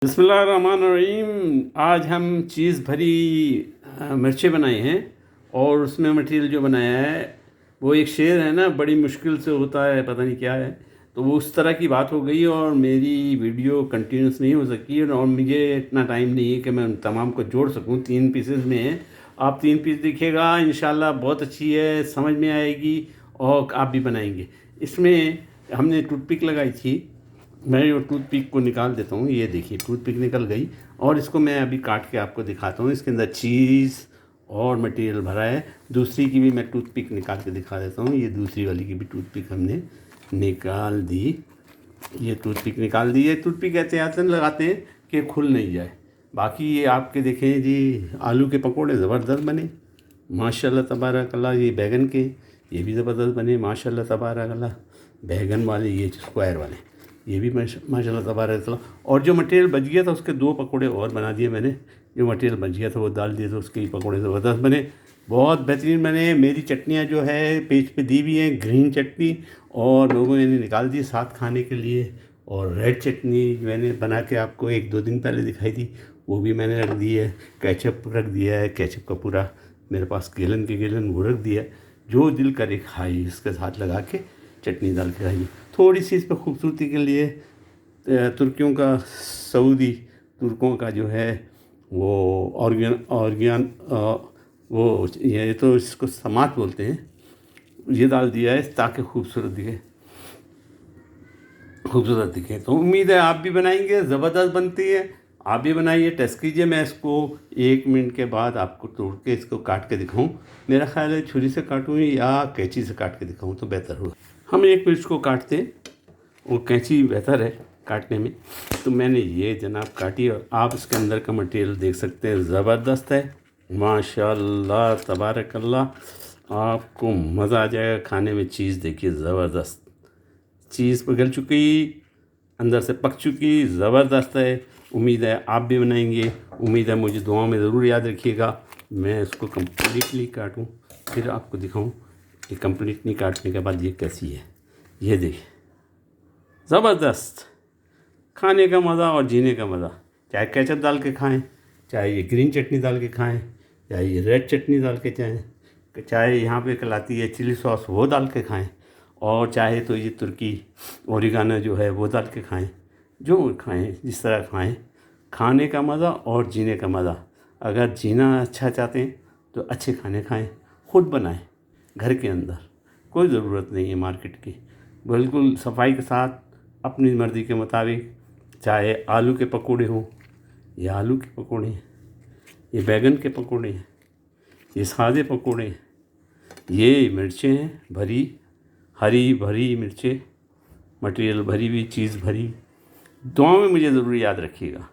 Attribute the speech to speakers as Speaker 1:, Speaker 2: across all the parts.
Speaker 1: बिस्मिल्लाहिर्रहमानिर्रहीम। आज हम चीज़ भरी मिर्चें बनाए हैं और उसमें मटेरियल जो बनाया है वो एक शेर है ना, बड़ी मुश्किल से होता है, पता नहीं क्या है। तो वो उस तरह की बात हो गई और मेरी वीडियो कंटिन्यूस नहीं हो सकी और मुझे इतना टाइम नहीं है कि मैं उन तमाम को जोड़ सकूं। 3 पीसेस में है, आप 3 पीस दिखेगा इंशाल्लाह, बहुत अच्छी है, समझ में आएगी और आप भी बनाएंगे। इसमें हमने टूथपिक लगाई थी, मैं ये टूथपिक को निकाल देता हूँ। ये देखिए टूथपिक निकल गई और इसको मैं अभी काट के आपको दिखाता हूँ। इसके अंदर चीज़ और मटेरियल भरा है। दूसरी की भी मैं टूथपिक निकाल के दिखा देता हूँ। ये दूसरी वाली की भी टूथपिक हमने निकाल दी। ये टूथपिक निकाल दी है। टूथपिक एहतियातन लगाते हैं कि खुल नहीं जाए। बाकी ये आपके देखें जी, आलू के पकौड़े ज़बरदस्त बने माशाल्लाह तबारकल्ला। ये बैगन के, ये भी ज़बरदस्त बने माशाल्लाह तबारकल्ला। बैगन वाले ये स्क्वायर वाले, ये भी माशाल्लाह तबारकल्ला। और जो मटेरियल बच गया था उसके 2 पकौड़े और बना दिए मैंने। जो मटेरियल बच गया था वो डाल दिए, तो उसके ही पकौड़े ज़बरदस्त बने, बहुत बेहतरीन बने। मेरी चटनियाँ जो है पेज पे दी हुई हैं, ग्रीन चटनी और लोगों ने निकाल दी साथ खाने के लिए। और रेड चटनी मैंने बना के आपको 1-2 दिन पहले दिखाई थी, वो भी मैंने रख दी है। केचप रख दिया है, केचप का पूरा मेरे पास गैलन के गैलन वो रख दिया है। जो दिल करे खाइए, इसके साथ लगा के चटनी डाल के खाइए। थोड़ी सी इस पर खूबसूरती के लिए तुर्कियों का, सऊदी तुर्कों का जो है वो ऑर्गन वो ये तो इसको समात बोलते हैं, ये डाल दिया है ताकि खूबसूरत दिखे। तो उम्मीद है आप भी बनाएंगे, ज़बरदस्त बनती है। आप भी बनाइए, टेस्ट कीजिए। मैं इसको 1 मिनट के बाद आपको तोड़ के इसको काट के दिखाऊं। मेरा ख्याल है छुरी से काटूं या कैंची से काट के दिखाऊं तो बेहतर होगा। हम 1 मिर्च को काटते हैं, वो कैंची बेहतर है काटने में। तो मैंने ये जनाब काटी और आप इसके अंदर का मटेरियल देख सकते हैं, ज़बरदस्त है माशाल्लाह तबारकल्लाह। आपको मज़ा आ जाएगा खाने में। चीज़ देखिए ज़बरदस्त, चीज़ पिघल चुकी, अंदर से पक चुकी, ज़बरदस्त है। उम्मीद है आप भी बनाएंगे। उम्मीद है मुझे दुआ में ज़रूर याद रखिएगा। मैं इसको कम्प्लीटली काटूं फिर आपको दिखाऊं कि कम्प्लीटली काटने के बाद ये कैसी है। ये देखिए ज़बरदस्त, खाने का मज़ा और जीने का मज़ा। चाहे केचप डाल के खाएं, चाहे ये ग्रीन चटनी डाल के खाएं, चाहे ये रेड चटनी डाल के चाहे यहाँ पे कहलाती है चिली सॉस वो डाल के खाएं, और चाहे तो ये तुर्की ओरिगानो जो है वो डाल के खाएं। जो खाएं, जिस तरह खाएं, खाने का मज़ा और जीने का मज़ा। अगर जीना अच्छा चाहते हैं तो अच्छे खाने खाएं, ख़ुद बनाएं घर के अंदर। कोई ज़रूरत नहीं है मार्केट की, बिल्कुल सफाई के साथ अपनी मर्ज़ी के मुताबिक। चाहे आलू के पकौड़े हों, ये आलू के पकौड़े हैं, ये बैगन के पकौड़े हैं, ये सादे पकौड़े हैं, ये मिर्चें हैं भरी, हरी भरी मिर्चें, मटेरियल भरी हुई, चीज़ भरी। दुआ में मुझे ज़रूर याद रखिएगा।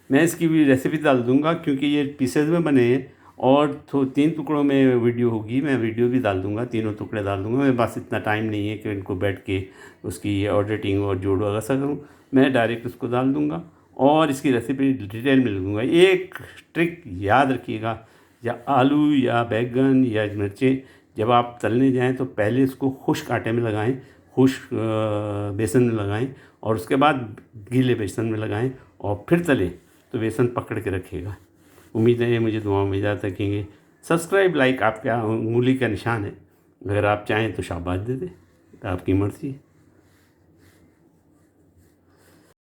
Speaker 1: मैं इसकी भी रेसिपी डाल दूँगा क्योंकि ये पीसेज में बने हैं और तो 3 टुकड़ों में वीडियो होगी। मैं वीडियो भी डाल दूँगा, तीनों टुकड़े डाल दूँगा। मेरे पास इतना टाइम नहीं है कि इनको बैठ के उसकी ऑडिटिंग और जोड़ वगैरह सब करूँ। मैं डायरेक्ट उसको डाल दूँगा और इसकी रेसिपी डिटेल में लिखूँगा। एक ट्रिक याद रखिएगा, या आलू या बैगन या मिर्चें जब आप तलने जाएँ तो पहले इसको खुश्क आटे में लगाएँ, खुश्क बेसन में लगाएँ और उसके बाद गीले बेसन में लगाएँ और फिर तलें तो बेसन पकड़ के रखिएगा। उम्मीद है मुझे दुआ में याद रखेंगे। सब्सक्राइब लाइक आपका उंगली का निशान है, अगर आप चाहें तो शाबाश दे दें, आपकी मर्ज़ी है।